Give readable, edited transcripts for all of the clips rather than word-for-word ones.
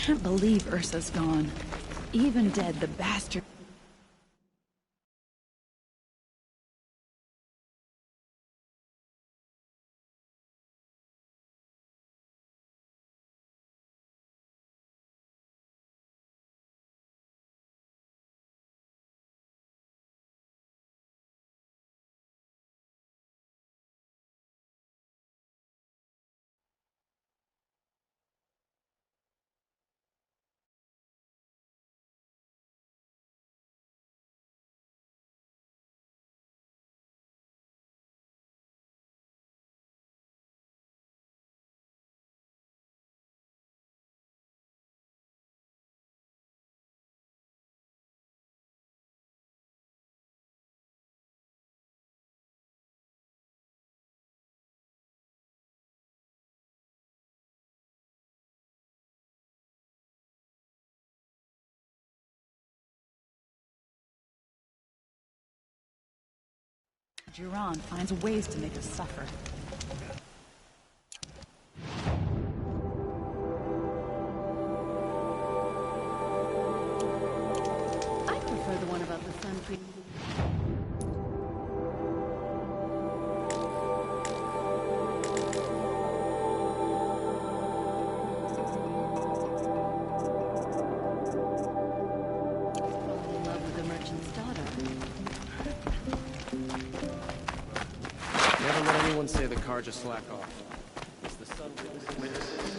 can't believe Ursa's gone. Even dead, the bastard. Jiran finds ways to make us suffer. I prefer the one about the sun tree. Fall in love with the merchant's daughter. Never let anyone say the car just slack off. It's the sun witnesses.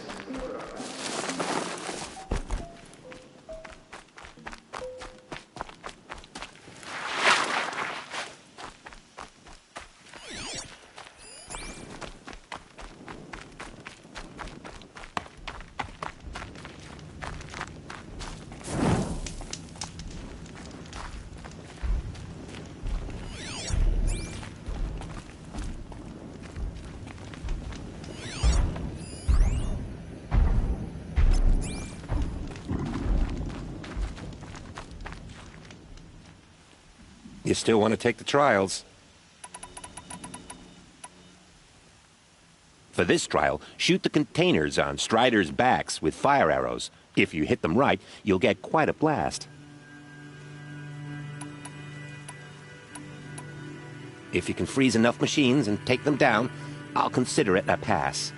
You still want to take the trials? For this trial, shoot the containers on Strider's backs with fire arrows. If you hit them right, you'll get quite a blast. If you can freeze enough machines and take them down, I'll consider it a pass.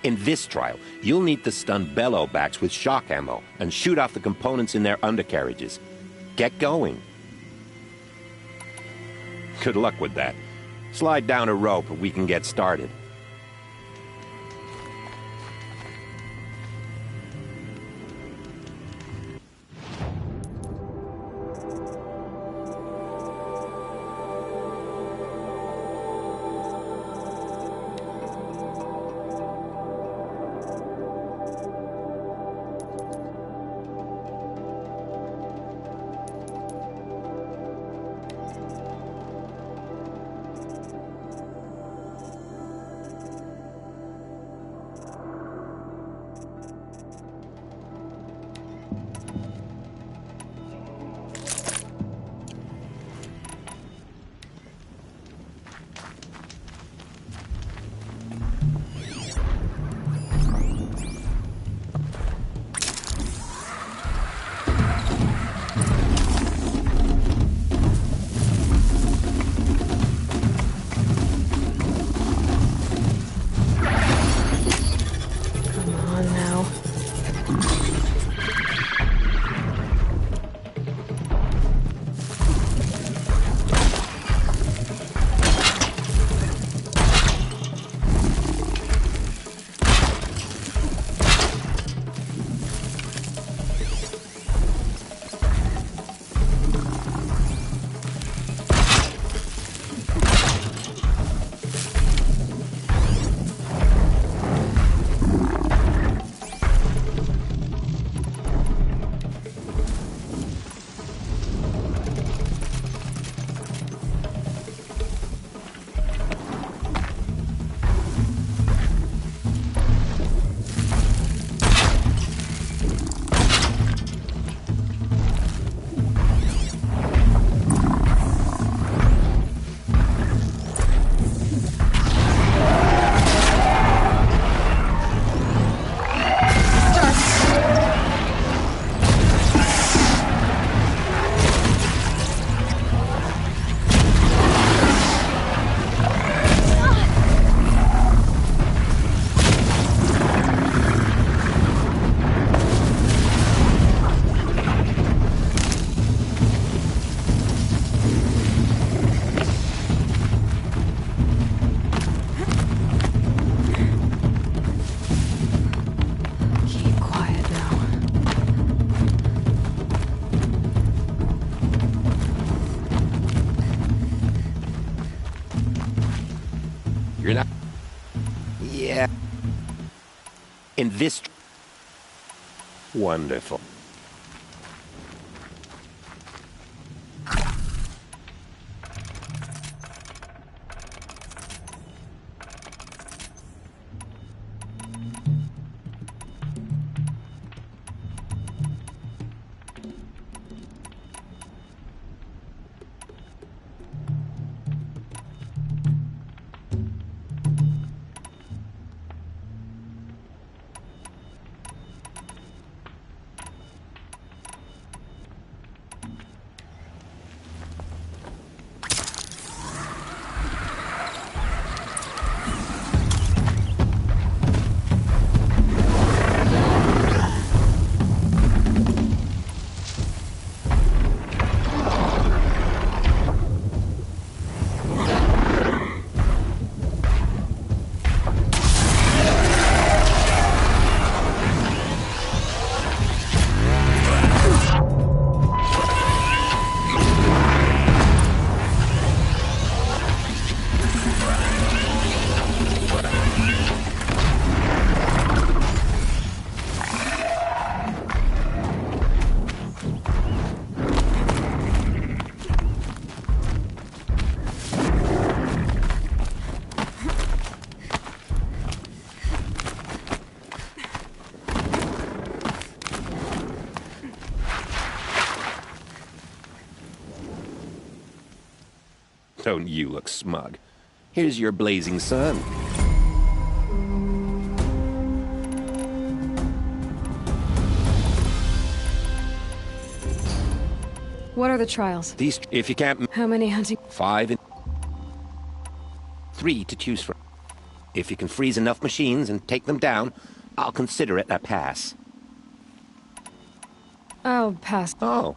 In this trial, you'll need to stun Bellowbacks with shock ammo and shoot off the components in their undercarriages. Get going. Good luck with that. Slide down a rope and we can get started. in this... Wonderful. Don't you look smug. Here's your blazing sun. What are the trials? These, if you can't... How many hunting? 5 and 3 to choose from. If you can freeze enough machines and take them down, I'll consider it a pass. I'll pass. Oh.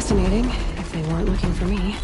Fascinating, if they weren't looking for me.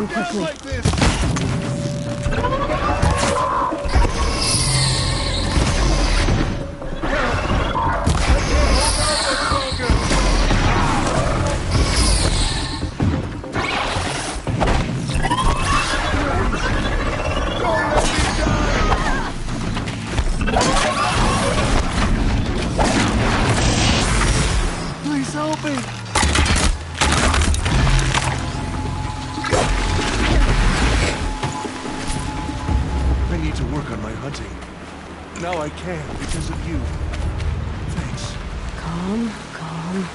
them quickly. Please help me! I need to work on my hunting. Now I can because of you. Thanks. Calm, calm.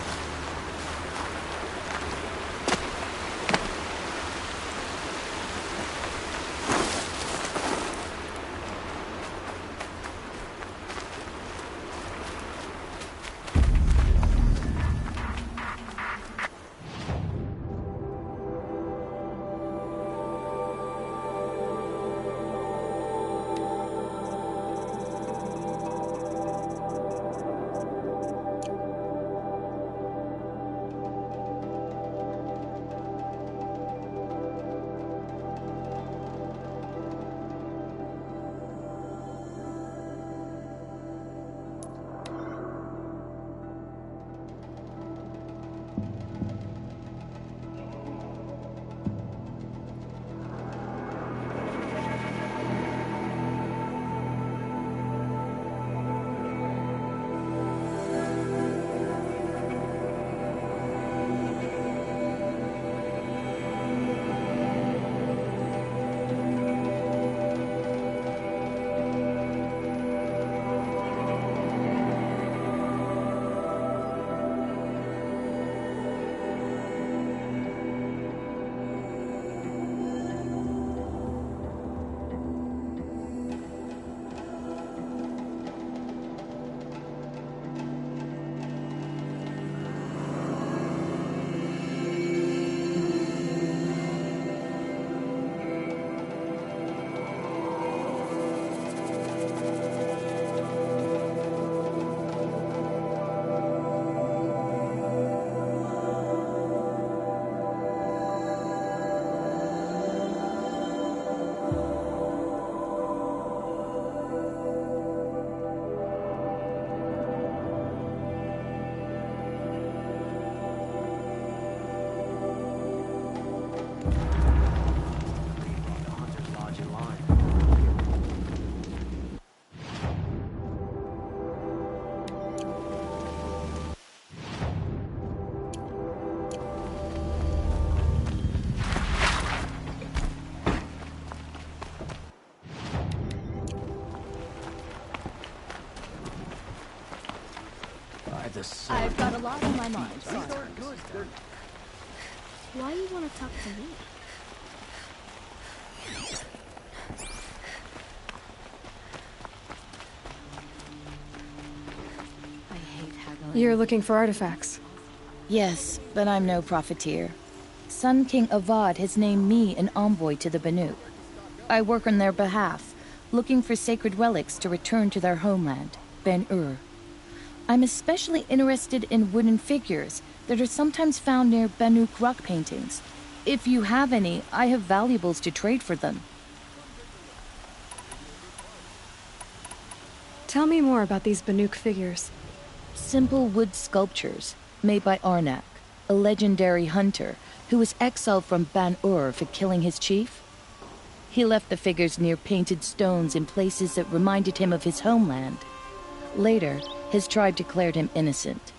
I've got a lot on my mind. Sorry. Why you want to talk to me? I hate haggling. You're looking for artifacts. Yes, but I'm no profiteer. Sun King Avad has named me an envoy to the Banuk. I work on their behalf, looking for sacred relics to return to their homeland, Ben-Ur. I'm especially interested in wooden figures that are sometimes found near Banuk rock paintings. If you have any, I have valuables to trade for them. Tell me more about these Banuk figures. Simple wood sculptures made by Arnak, a legendary hunter who was exiled from Ban-Ur for killing his chief. He left the figures near painted stones in places that reminded him of his homeland. Later, his tribe declared him innocent.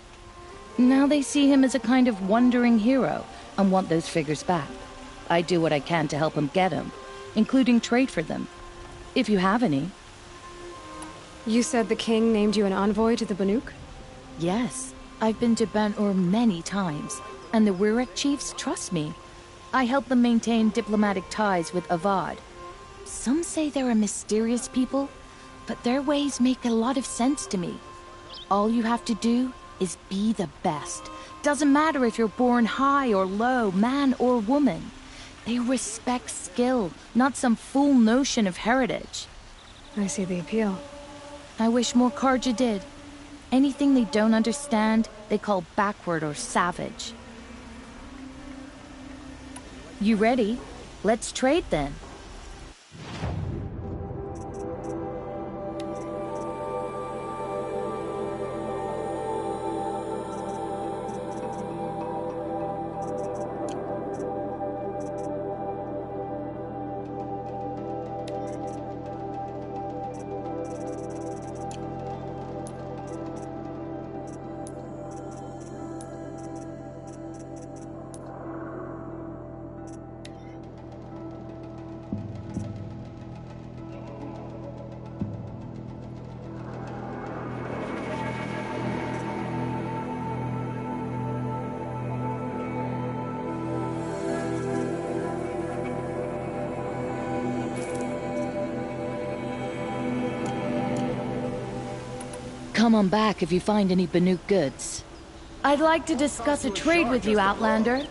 Now they see him as a kind of wandering hero and want those figures back. I do what I can to help him get them, including trade for them, if you have any. You said the king named you an envoy to the Banuk? Yes, I've been to Ban-Ur many times, and the Wirek chiefs trust me. I help them maintain diplomatic ties with Avad. Some say they're a mysterious people, but their ways make a lot of sense to me. All you have to do is be the best. Doesn't matter if you're born high or low, man or woman. They respect skill, not some fool notion of heritage. I see the appeal. I wish more Carja did. Anything they don't understand, they call backward or savage. You ready? Let's trade then. Come on back if you find any Banuk goods. I'd like to discuss a trade with you, Outlander.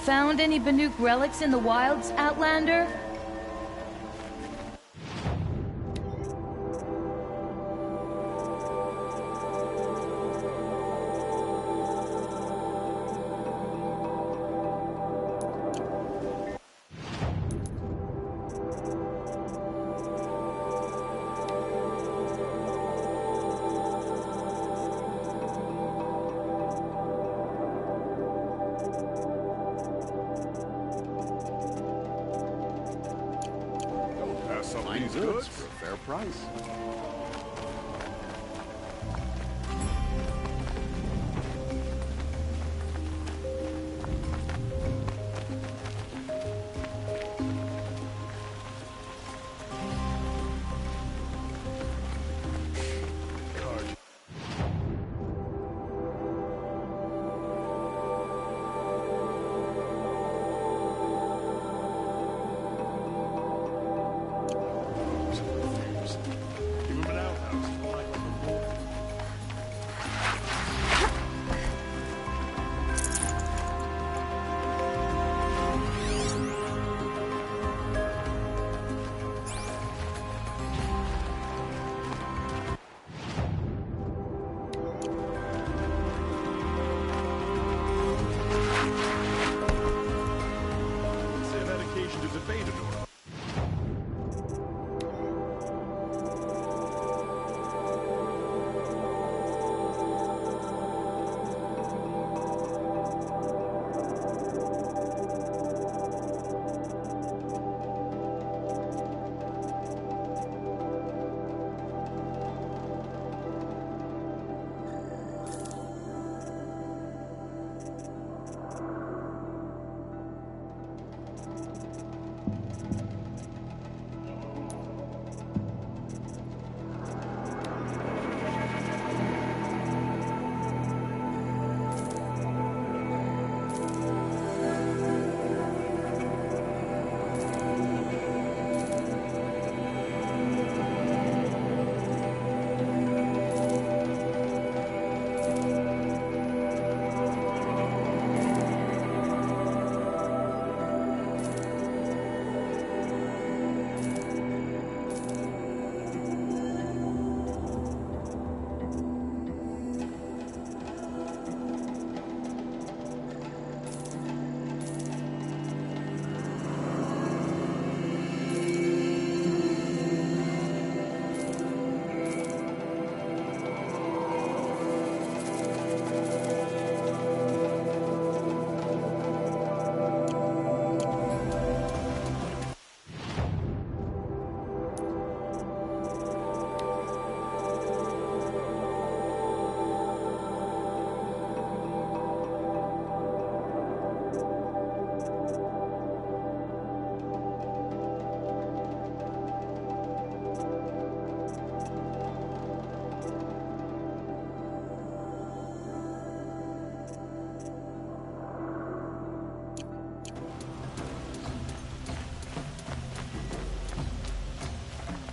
Found any Banuk relics in the wilds, Outlander? Fine goods for a fair price.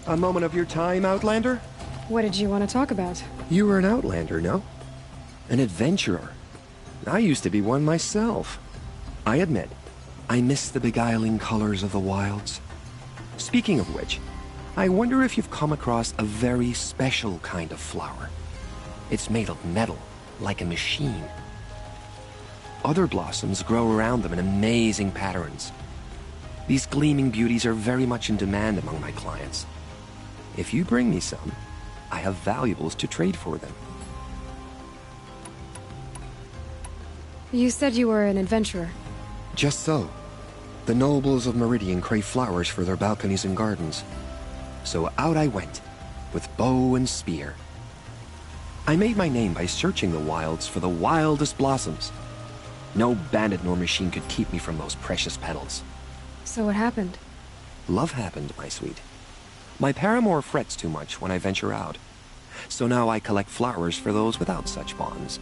A moment of your time, Outlander? What did you want to talk about? You were an Outlander, no? An adventurer. I used to be one myself. I admit, I miss the beguiling colors of the wilds. Speaking of which, I wonder if you've come across a very special kind of flower. It's made of metal, like a machine. Other blossoms grow around them in amazing patterns. These gleaming beauties are very much in demand among my clients. If you bring me some, I have valuables to trade for them. You said you were an adventurer. Just so. The nobles of Meridian crave flowers for their balconies and gardens. So out I went, with bow and spear. I made my name by searching the wilds for the wildest blossoms. No bandit nor machine could keep me from those precious petals. So what happened? Love happened, my sweet. My paramour frets too much when I venture out. So now I collect flowers for those without such bonds.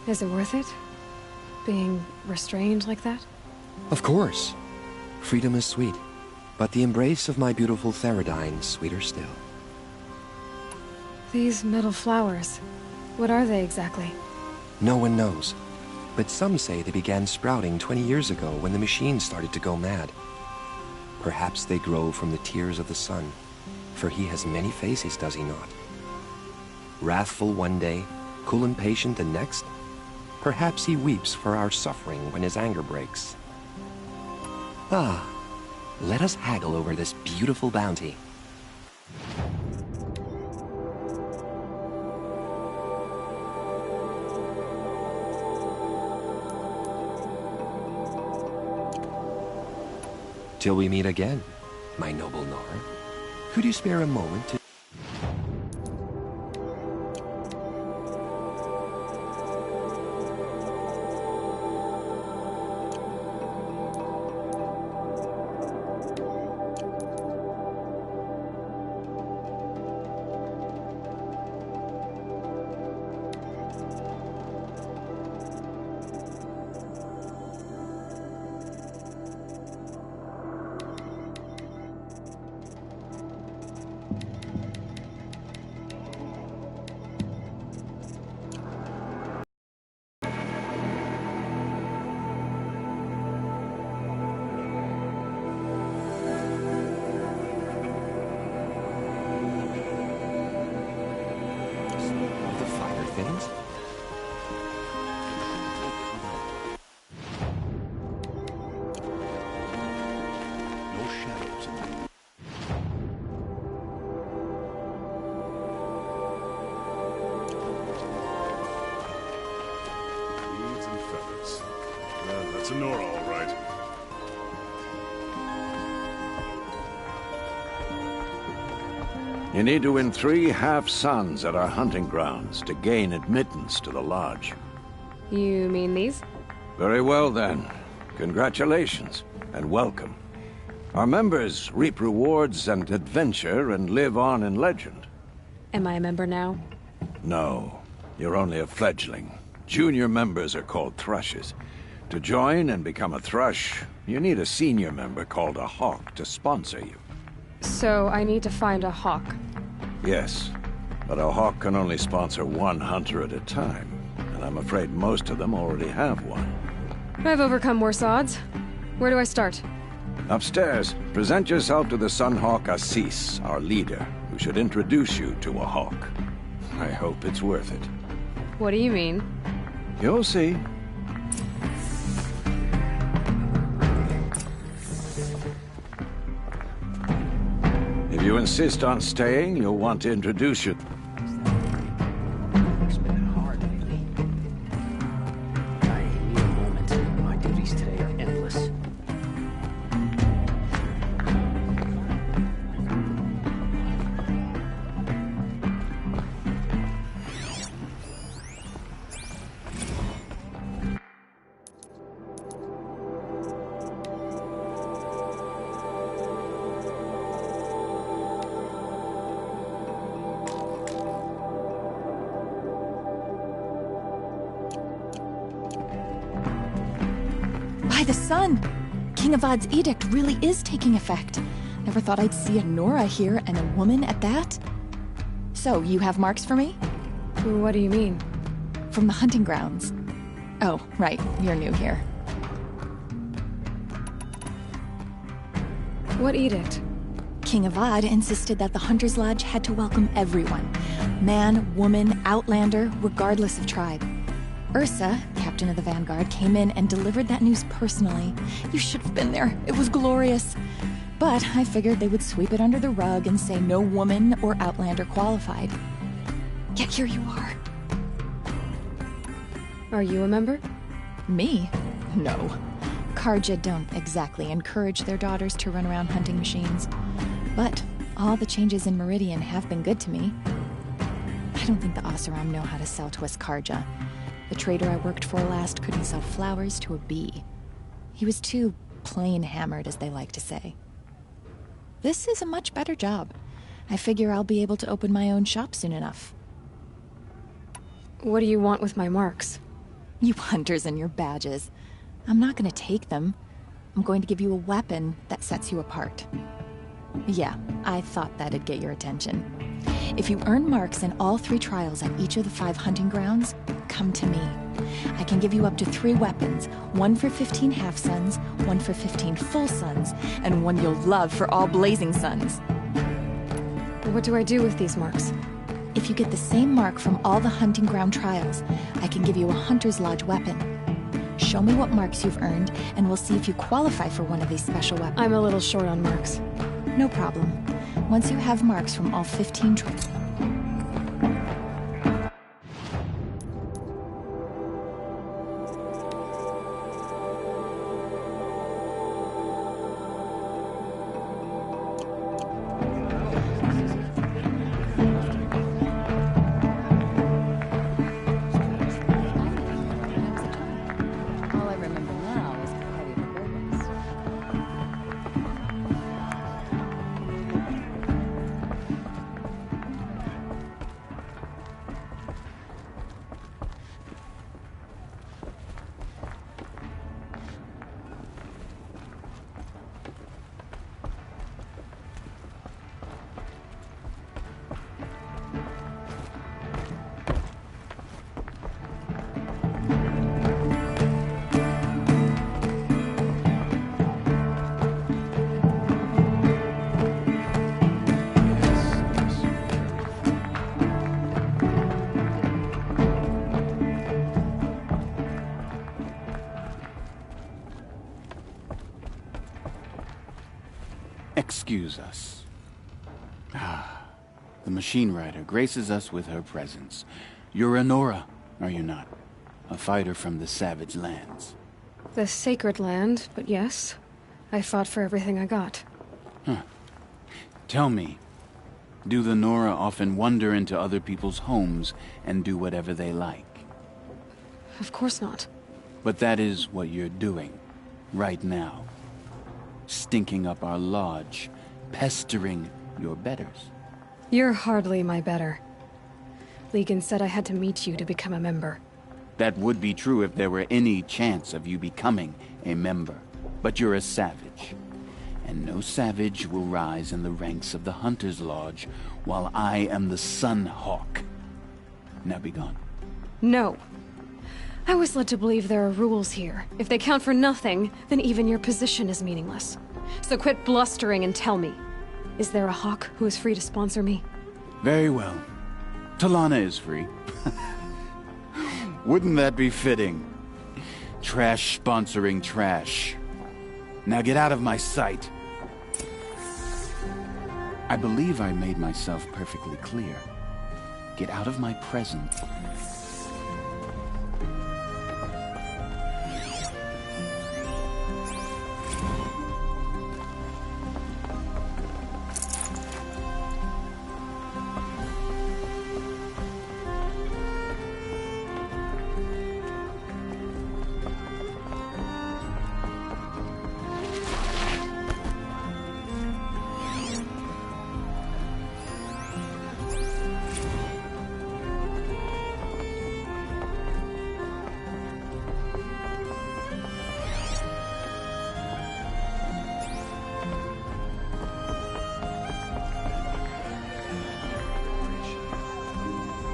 Is it worth it? Being restrained like that? Of course. Freedom is sweet, but the embrace of my beautiful Theradine sweeter still. These metal flowers, what are they exactly? No one knows, but some say they began sprouting 20 years ago when the machine started to go mad. Perhaps they grow from the tears of the sun, for he has many faces, does he not? Wrathful one day, cool and patient the next. Perhaps he weeps for our suffering when his anger breaks. Ah, let us haggle over this beautiful bounty. Till we meet again, my noble Nora. Could you spare a moment to... That's a Nora, all right. You need to win 3 half-suns at our hunting grounds to gain admittance to the lodge. You mean these? Very well, then. Congratulations, and welcome. Our members reap rewards and adventure and live on in legend. Am I a member now? No, you're only a fledgling. Junior members are called thrushes. To join and become a thrush, you need a senior member called a hawk to sponsor you. So I need to find a hawk. Yes, but a hawk can only sponsor 1 hunter at a time, and I'm afraid most of them already have one. I've overcome worse odds. Where do I start? Upstairs, present yourself to the Sunhawk Assis, our leader, who should introduce you to a hawk. I hope it's worth it. What do you mean? You'll see. If you insist on staying, you'll want to introduce you. It's been hard lately. I need a moment. My duties today are endless. By the sun! King Avad's edict really is taking effect. Never thought I'd see a Nora here, and a woman at that. So, you have marks for me? What do you mean? From the hunting grounds. Oh, right, you're new here. What edict? King Avad insisted that the Hunter's Lodge had to welcome everyone. Man, woman, outlander, regardless of tribe. Ursa, captain of the Vanguard, came in and delivered that news personally. You should have been there. It was glorious. But I figured they would sweep it under the rug and say no woman or outlander qualified. Yet here you are. Are you a member? Me? No. Carja don't exactly encourage their daughters to run around hunting machines. But all the changes in Meridian have been good to me. I don't think the Oseram know how to sell to us Carja. The trader I worked for last couldn't sell flowers to a bee. He was too plain hammered, as they like to say. This is a much better job. I figure I'll be able to open my own shop soon enough. What do you want with my marks? You hunters and your badges. I'm not gonna take them. I'm going to give you a weapon that sets you apart. Yeah, I thought that'd get your attention. If you earn marks in all 3 trials at each of the 5 hunting grounds, come to me. I can give you up to 3 weapons, 1 for 15 half-suns, 1 for 15 full suns, and 1 you'll love for all blazing suns. What do I do with these marks? If you get the same mark from all the hunting ground trials, I can give you a Hunter's Lodge weapon. Show me what marks you've earned, and we'll see if you qualify for one of these special weapons. I'm a little short on marks. No problem. Once you have marks from all 15 trials... Excuse us. The Machine Rider graces us with her presence. You're a Nora, are you not? A fighter from the Savage Lands. The Sacred Land, but yes. I fought for everything I got. Huh. Tell me, do the Nora often wander into other people's homes and do whatever they like? Of course not. But that is what you're doing, right now. Stinking up our lodge, pestering your betters. You're hardly my better. Legan said I had to meet you to become a member. That would be true if there were any chance of you becoming a member. But you're a savage. And no savage will rise in the ranks of the Hunter's Lodge while I am the Sun Hawk. Now be gone. No. I was led to believe there are rules here. If they count for nothing, then even your position is meaningless. So quit blustering and tell me. Is there a Hawk who is free to sponsor me? Very well. Talana is free. Wouldn't that be fitting? Trash sponsoring trash. Now get out of my sight. I believe I made myself perfectly clear. Get out of my presence.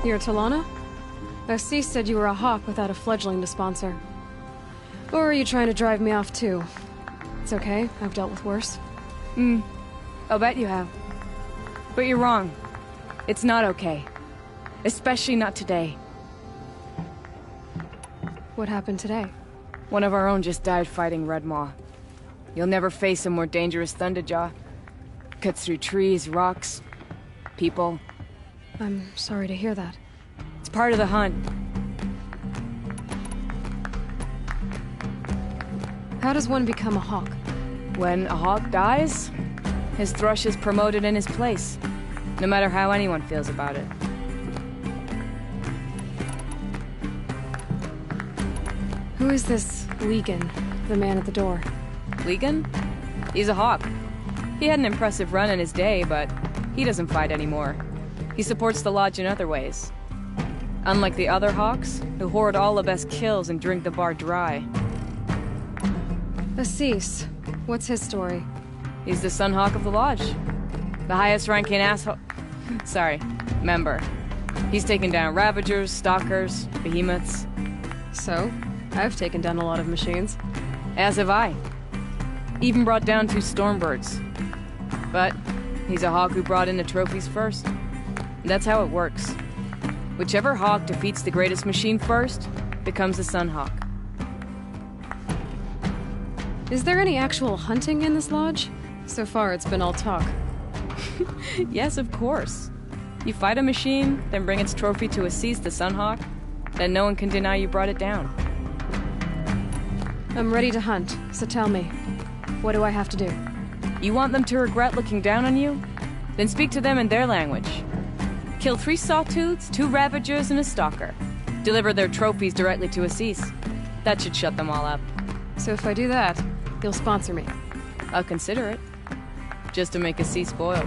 You're Talana? Assis said you were a hawk without a fledgling to sponsor. Or are you trying to drive me off too? It's okay, I've dealt with worse. I'll bet you have. But you're wrong. It's not okay. Especially not today. What happened today? One of our own just died fighting Red Maw. You'll never face a more dangerous Thunderjaw. Cuts through trees, rocks, people. I'm sorry to hear that. It's part of the hunt. How does one become a hawk? When a hawk dies, his thrush is promoted in his place, no matter how anyone feels about it. Who is this Legan, the man at the door? Legan? He's a hawk. He had an impressive run in his day, but he doesn't fight anymore. He supports the Lodge in other ways. Unlike the other hawks, who hoard all the best kills and drink the bar dry. Assis, what's his story? He's the Sun Hawk of the Lodge. The highest ranking asshole... Sorry, member. He's taken down Ravagers, Stalkers, Behemoths. So, I've taken down a lot of machines. As have I. Even brought down 2 Stormbirds. But he's a hawk who brought in the trophies first. That's how it works. Whichever hawk defeats the greatest machine first, becomes the Sun Hawk. Is there any actual hunting in this lodge? So far, it's been all talk. Yes, of course. You fight a machine, then bring its trophy to Assis the Sun Hawk, then no one can deny you brought it down. I'm ready to hunt, so tell me, what do I have to do? You want them to regret looking down on you? Then speak to them in their language. Kill 3 Sawtooths, 2 Ravagers, and a Stalker. Deliver their trophies directly to Assis. That should shut them all up. So if I do that, you'll sponsor me? I'll consider it. Just to make Assis spoil.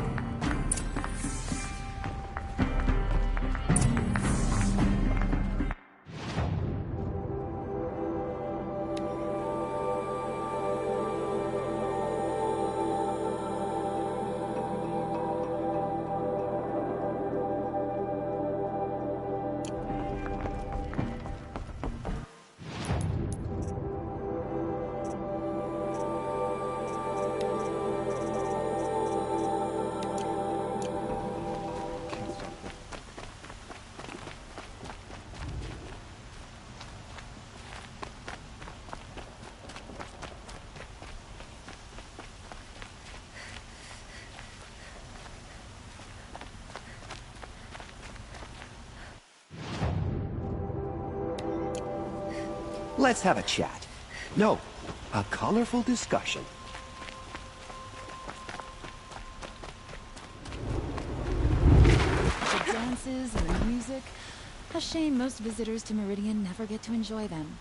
Let's have a chat. No, a colorful discussion. The dances and the music. A shame most visitors to Meridian never get to enjoy them.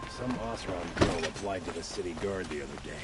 Some Oseram girl applied to the city guard the other day.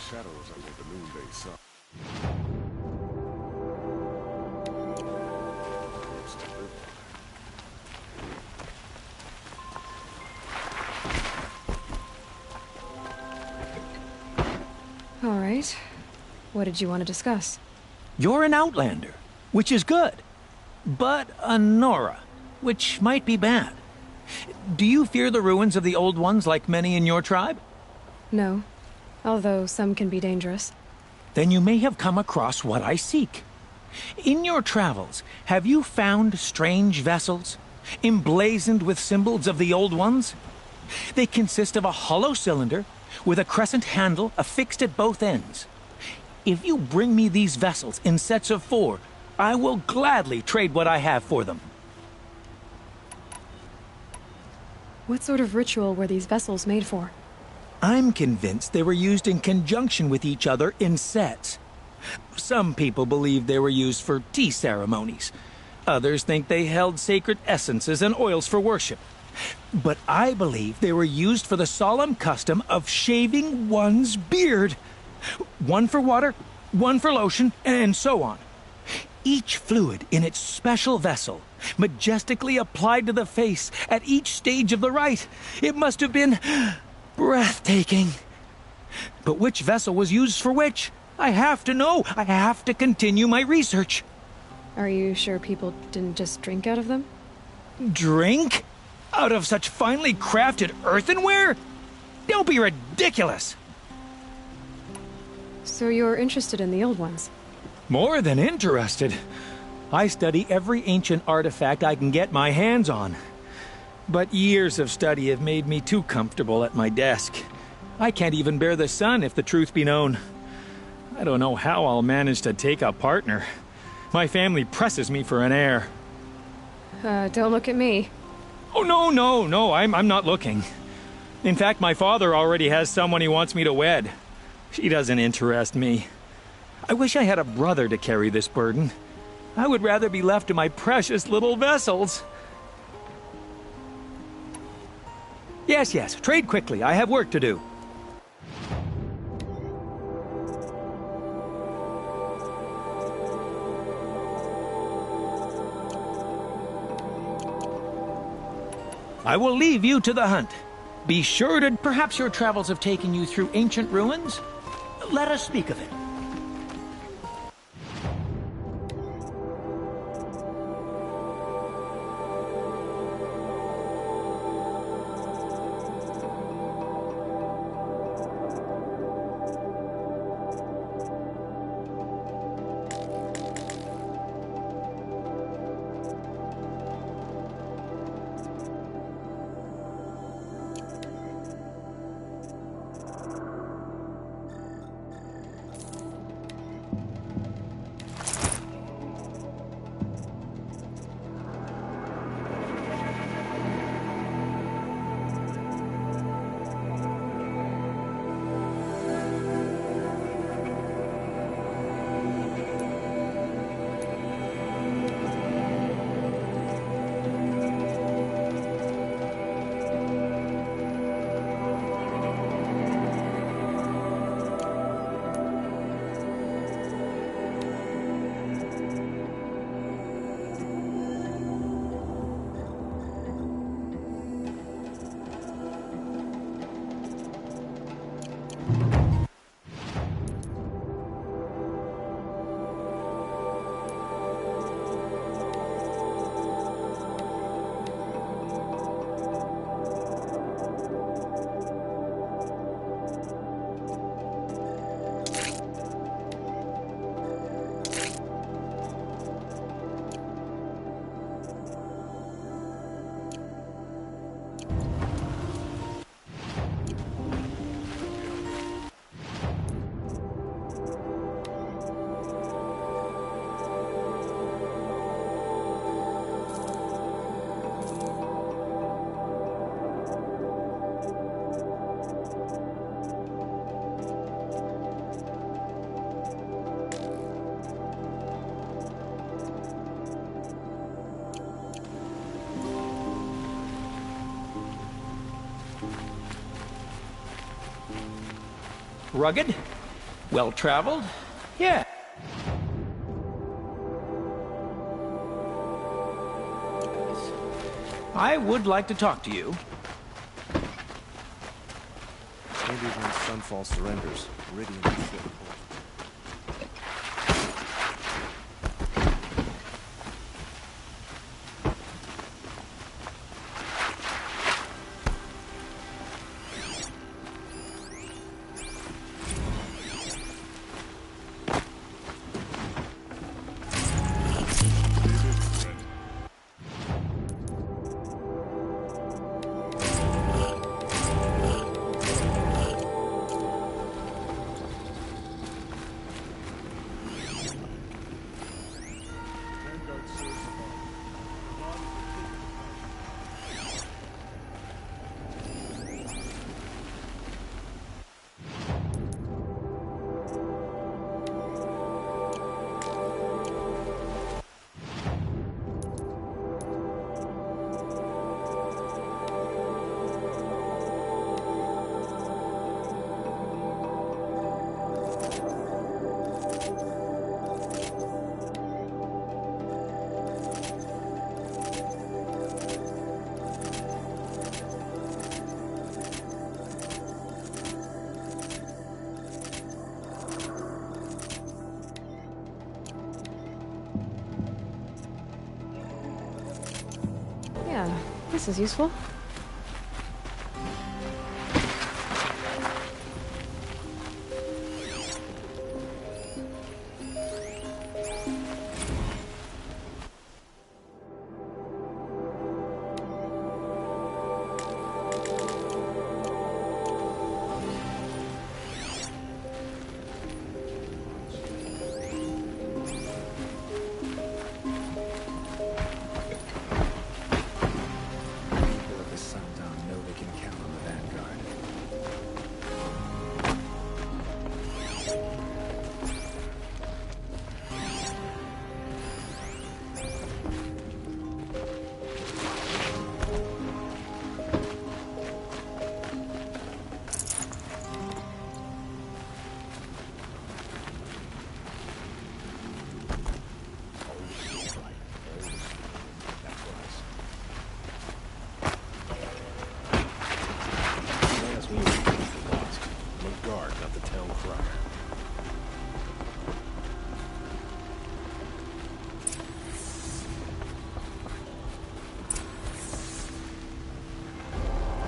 Shadows under the noonday sun. All right. What did you want to discuss? You're an Outlander, which is good. But a Nora, which might be bad. Do you fear the ruins of the Old Ones like many in your tribe? No. although some can be dangerous. Then you may have come across what I seek. In your travels, have you found strange vessels, emblazoned with symbols of the old ones? They consist of a hollow cylinder with a crescent handle affixed at both ends. If you bring me these vessels in sets of 4, I will gladly trade what I have for them. What sort of ritual were these vessels made for? I'm convinced they were used in conjunction with each other in sets. Some people believe they were used for tea ceremonies. Others think they held sacred essences and oils for worship. But I believe they were used for the solemn custom of shaving one's beard. One for water, one for lotion, and so on. Each fluid in its special vessel, majestically applied to the face at each stage of the rite. It must have been breathtaking. But which vessel was used for which? I have to know. I have to continue my research. Are you sure people didn't just drink out of them? Drink? Out of such finely crafted earthenware? Don't be ridiculous! So you're interested in the old ones? More than interested. I study every ancient artifact I can get my hands on. But years of study have made me too comfortable at my desk. I can't even bear the sun, if the truth be known. I don't know how I'll manage to take a partner. My family presses me for an heir. Don't look at me. Oh, no, I'm not looking. In fact, my father already has someone he wants me to wed. She doesn't interest me. I wish I had a brother to carry this burden. I would rather be left to my precious little vessels. Yes, trade quickly. I have work to do. I will leave you to the hunt. Be sure to... Perhaps your travels have taken you through ancient ruins? Let us speak of it. Rugged? Well-traveled? Yeah. I would like to talk to you. Maybe when Sunfall surrenders, Meridian will slip forward. This is useful.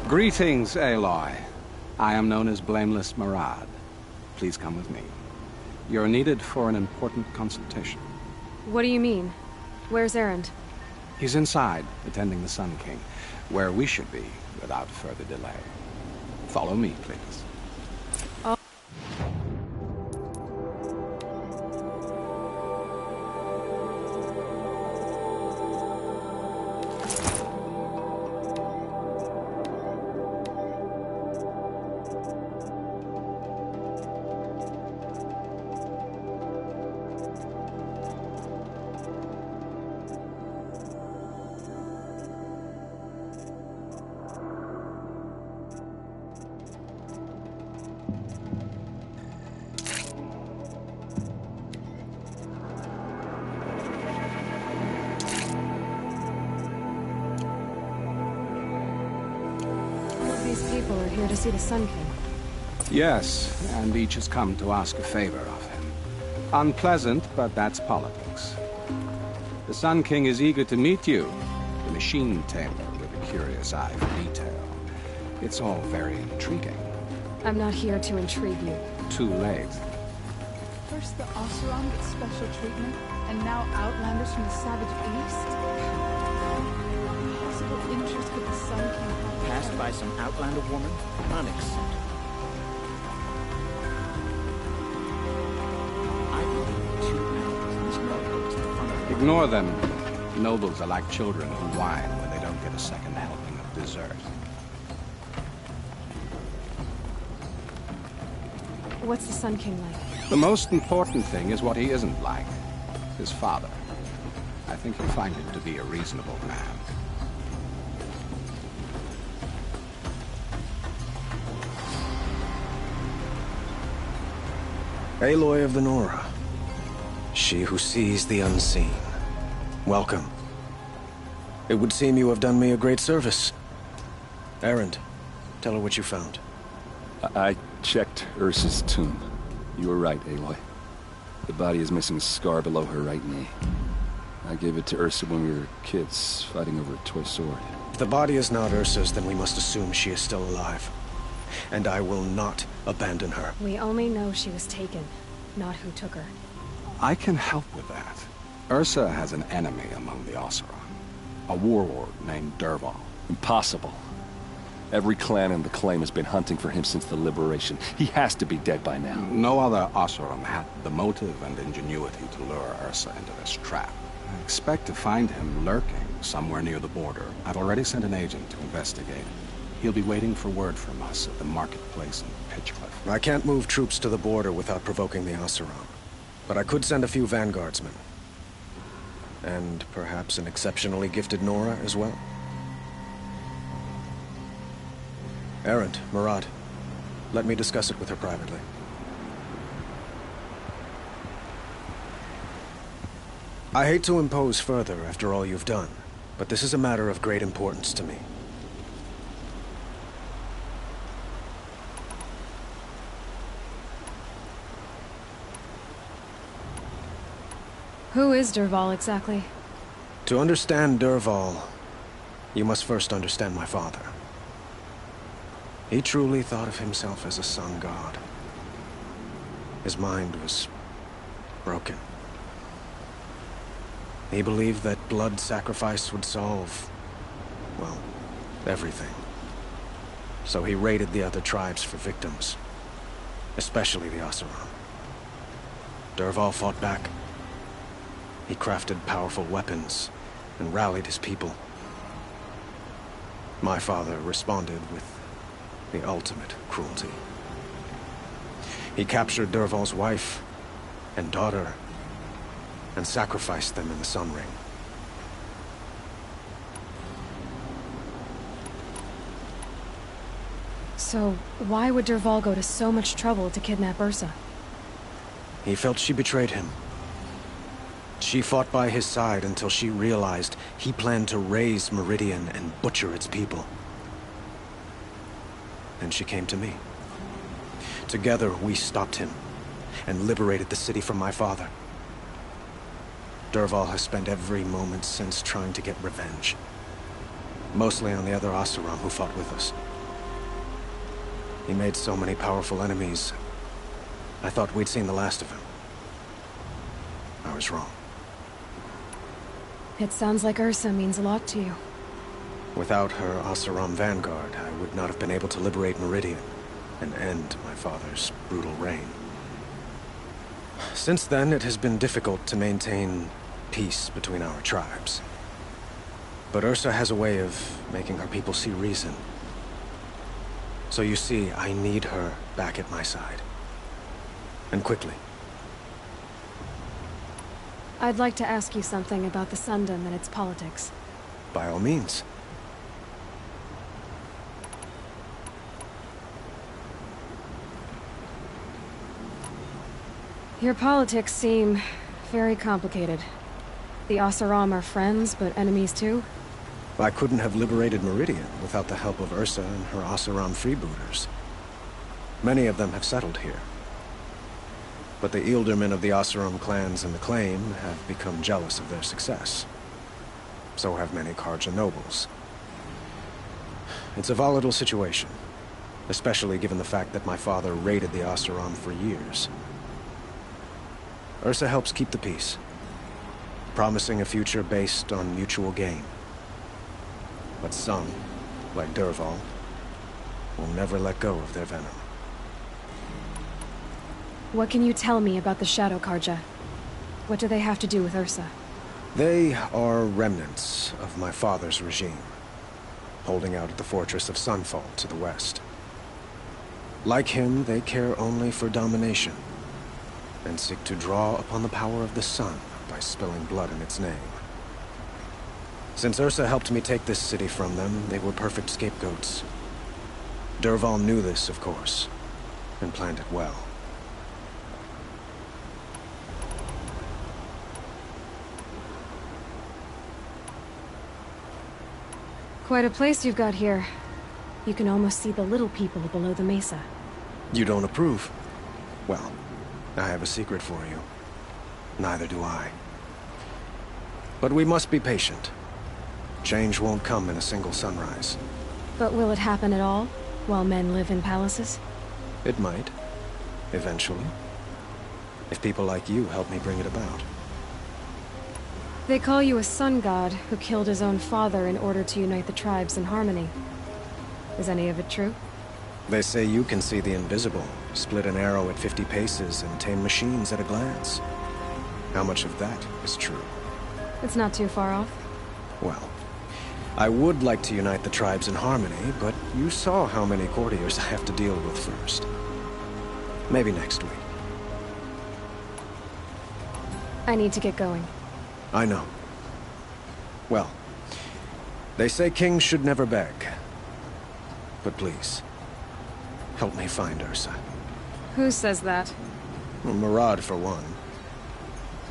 Greetings, Aloy. I am known as Blameless Marad. Please come with me. You're needed for an important consultation. What do you mean? Where's Erend? He's inside, attending the Sun King, where we should be without further delay. Follow me, please. People are here to see the Sun King. Yes, and each has come to ask a favor of him. Unpleasant, but that's politics. The Sun King is eager to meet you, the machine tamer with a curious eye for detail. It's all very intriguing. I'm not here to intrigue you. Too late. First the Oseram gets special treatment, and now Outlanders from the Savage East? What possible interest could the Sun King have? Passed by some Outlander woman? Unacceptable. I believe 2 hours in this nobles in front of Ignore them. Nobles are like children who whine when they don't get a second helping of dessert. What's the Sun King like? The most important thing is what he isn't like. His father. I think you'll find him to be a reasonable man. Aloy of the Nora. She who sees the unseen. Welcome. It would seem you have done me a great service. Erend, tell her what you found. I checked Ursa's tomb. You were right, Aloy. The body is missing a scar below her right knee. I gave it to Ursa when we were kids, fighting over a toy sword. If the body is not Ursa's, then we must assume she is still alive. And I will not abandon her. We only know she was taken, not who took her. I can help with that. Ursa has an enemy among the Oseram. A warlord named Dervahl. Impossible. Every clan in the claim has been hunting for him since the liberation. He has to be dead by now. No other Oseram had the motive and ingenuity to lure Ursa into this trap. I expect to find him lurking somewhere near the border. I've already sent an agent to investigate. He'll be waiting for word from us at the marketplace in Pitchcliff. I can't move troops to the border without provoking the Oseram. But I could send a few vanguardsmen. And perhaps an exceptionally gifted Nora as well. Erend, Marad, let me discuss it with her privately. I hate to impose further after all you've done, but this is a matter of great importance to me. Who is Dervahl exactly? To understand Dervahl, You must first understand my father. He truly thought of himself as a sun god. His mind was broken. He believed that blood sacrifice would solve, well, everything. So he raided the other tribes for victims, especially the Oseram. Dervahl fought back. He crafted powerful weapons and rallied his people. My father responded with the ultimate cruelty. He captured Dervahl's wife and daughter and sacrificed them in the Sun Ring. So, why would Dervahl go to so much trouble to kidnap Ursa? He felt she betrayed him. She fought by his side until she realized he planned to raise Meridian and butcher its people. Then she came to me. Together, we stopped him and liberated the city from my father. Dervahl has spent every moment since trying to get revenge. Mostly on the other Oseram who fought with us. He made so many powerful enemies, I thought we'd seen the last of him. I was wrong. It sounds like Ursa means a lot to you. Without her Oseram vanguard, I would not have been able to liberate Meridian and end my father's brutal reign. Since then, it has been difficult to maintain peace between our tribes. But Ursa has a way of making her people see reason. So you see, I need her back at my side. And quickly. I'd like to ask you something about the Sundom and its politics. By all means. Your politics seem very complicated. The Oseram are friends, but enemies too? I couldn't have liberated Meridian without the help of Ursa and her Oseram freebooters. Many of them have settled here. But the Ealdormen of the Oseram clans in the Claim have become jealous of their success. So have many Carja nobles. It's a volatile situation, especially given the fact that my father raided the Oseram for years. Ursa helps keep the peace, promising a future based on mutual gain. But some, like Dervahl, will never let go of their venom. What can you tell me about the Shadow Carja? What do they have to do with Ursa? They are remnants of my father's regime, holding out at the fortress of Sunfall to the west. Like him, they care only for domination, and seek to draw upon the power of the sun by spilling blood in its name. Since Ursa helped me take this city from them, they were perfect scapegoats. Dervahl knew this, of course, and planned it well. Quite a place you've got here. You can almost see the little people below the mesa. You don't approve? Well, I have a secret for you. Neither do I. But we must be patient. Change won't come in a single sunrise. But will it happen at all, while men live in palaces? It might. Eventually. If people like you help me bring it about. They call you a sun god who killed his own father in order to unite the tribes in harmony. Is any of it true? They say you can see the invisible, split an arrow at 50 paces, and tame machines at a glance. How much of that is true? It's not too far off. Well, I would like to unite the tribes in harmony, but you saw how many courtiers I have to deal with first. Maybe next week. I need to get going. I know. Well, they say kings should never beg. But please, help me find Ursa. Who says that? Well, Murad, for one.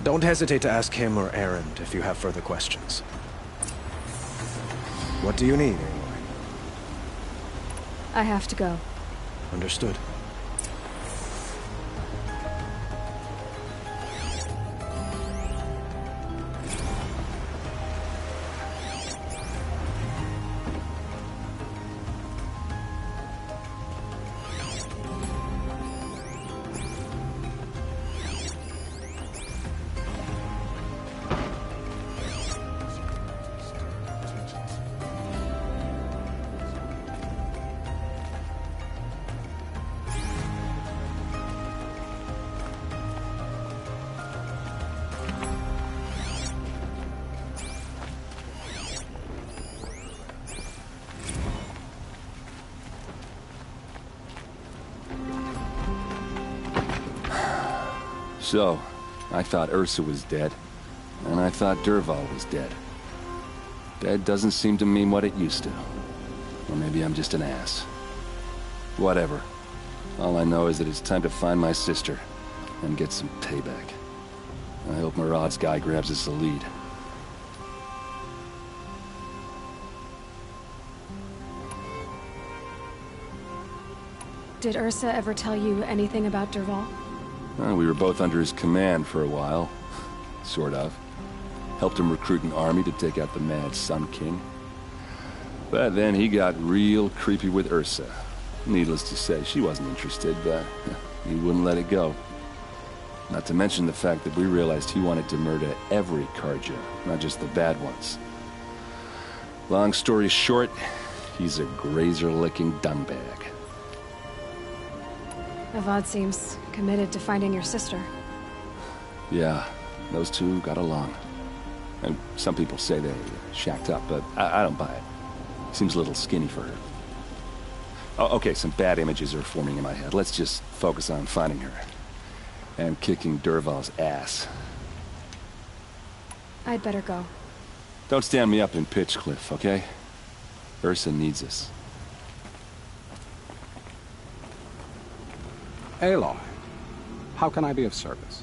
Don't hesitate to ask him or Erend if you have further questions. What do you need, Aloy? I have to go. Understood. So, I thought Ursa was dead, and I thought Dervahl was dead. Dead doesn't seem to mean what it used to. Or maybe I'm just an ass. Whatever. All I know is that it's time to find my sister and get some payback. I hope Murad's guy grabs us a lead. Did Ursa ever tell you anything about Dervahl? Well, we were both under his command for a while. Sort of. Helped him recruit an army to take out the mad Sun King. But then he got real creepy with Ursa. Needless to say, she wasn't interested, but he wouldn't let it go. Not to mention the fact that we realized he wanted to murder every Carja, not just the bad ones. Long story short, he's a grazer-licking dungbag. Avad seems committed to finding your sister. Yeah, those two got along. And some people say they shacked up, but I don't buy it. Seems a little skinny for her. Oh, okay, some bad images are forming in my head. Let's just focus on finding her. And kicking Dervahl's ass. I'd better go. Don't stand me up in Pitchcliff, okay? Ursa needs us. Aloy, how can I be of service?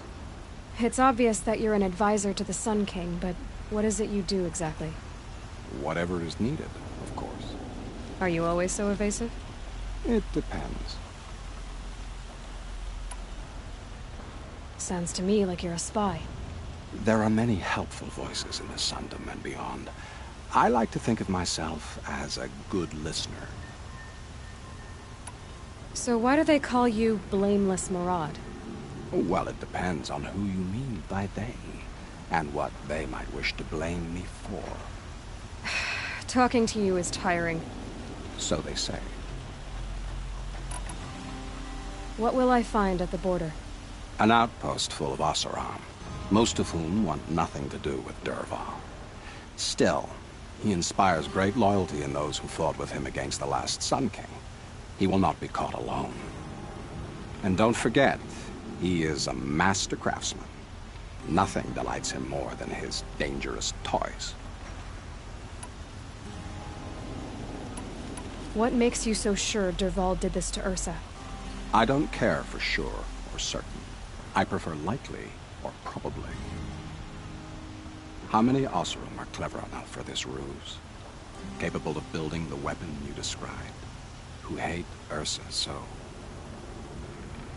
It's obvious that you're an advisor to the Sun King, but what is it you do exactly? Whatever is needed, of course. Are you always so evasive? It depends. Sounds to me like you're a spy. There are many helpful voices in the Sundom and beyond. I like to think of myself as a good listener. So why do they call you Blameless Murad? Well, it depends on who you mean by they, and what they might wish to blame me for. Talking to you is tiring. So they say. What will I find at the border? An outpost full of Oseram, most of whom want nothing to do with Dervahl. Still, he inspires great loyalty in those who fought with him against the last Sun King. He will not be caught alone. And don't forget, he is a master craftsman. Nothing delights him more than his dangerous toys. What makes you so sure Dervahl did this to Ursa? I don't care for sure or certain. I prefer likely or probably. How many Oseram are clever enough for this ruse? Capable of building the weapon you described? Who hate Ursa so?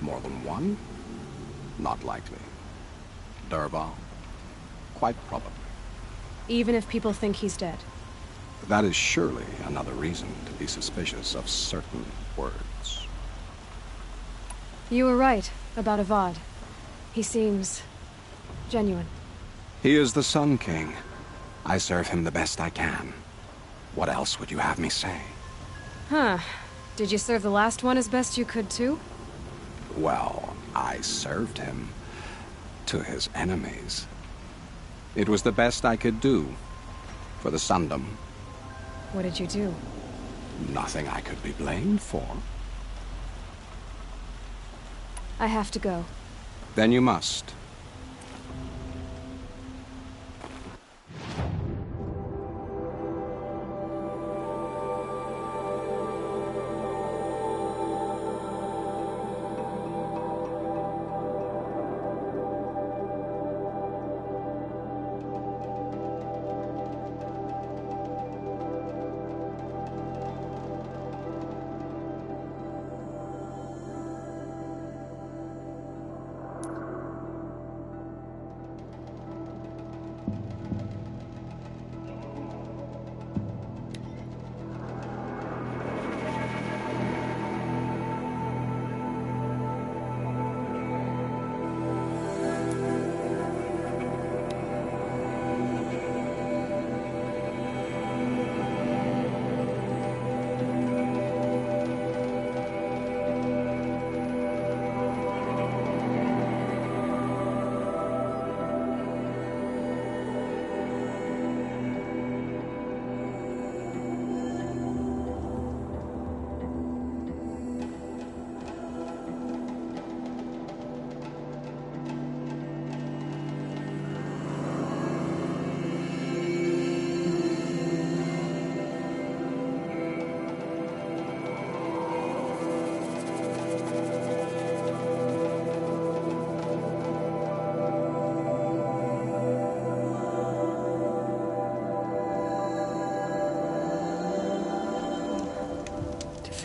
More than one? Not likely. Dervahl? Quite probably. Even if people think he's dead? That is surely another reason to be suspicious of certain words. You were right about Avad. He seems genuine. He is the Sun King. I serve him the best I can. What else would you have me say? Huh. Did you serve the last one as best you could, too? Well, I served him to his enemies. It was the best I could do for the Sundom. What did you do? Nothing I could be blamed for. I have to go. Then you must.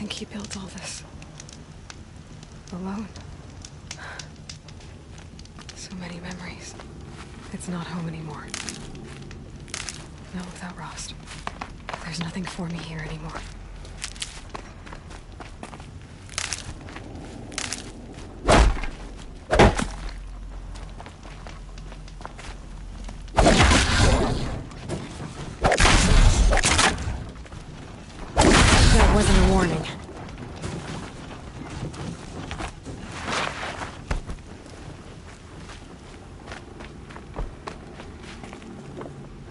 think he built all this alone? So many memories. It's not home anymore. Not without Rost. There's nothing for me here anymore. That wasn't a warning.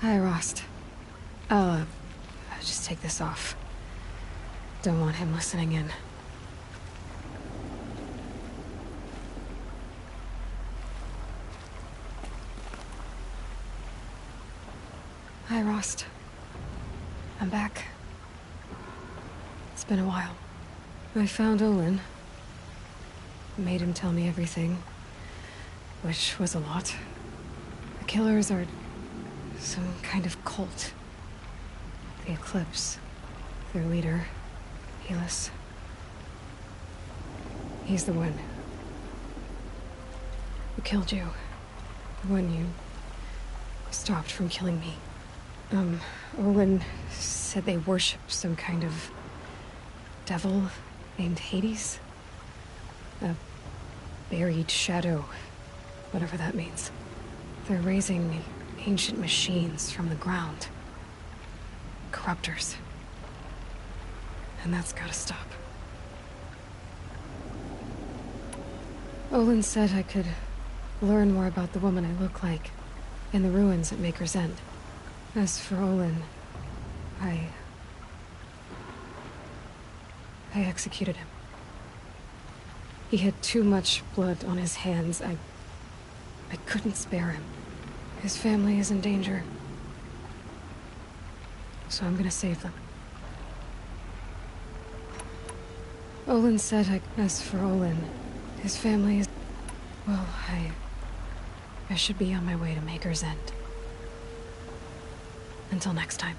Hi, Rost. I'll just take this off. Don't want him listening in. Hi, Rost. I'm back. It's been a while. I found Olin. Made him tell me everything, which was a lot. The killers are some kind of cult. The Eclipse. Their leader, Helis. He's the one who killed you. The one you stopped from killing me. Olin said they worship some kind of devil named Hades. A buried shadow, whatever that means. They're raising ancient machines from the ground. Corruptors. And that's gotta stop. Olin said I could learn more about the woman I look like in the ruins at Maker's End. As for Olin, I executed him. He had too much blood on his hands. I couldn't spare him. His family is in danger. So I'm gonna save them. Olin said as for Olin, his family is... Well, I should be on my way to Maker's End. Until next time.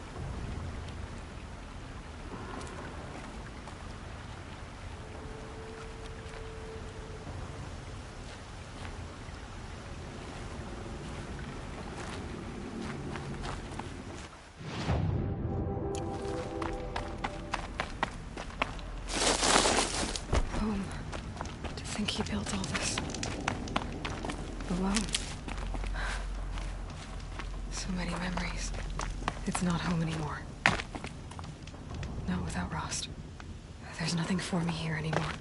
To think he built all this alone. So many memories. It's not home anymore. Not without Rost. There's nothing for me here anymore.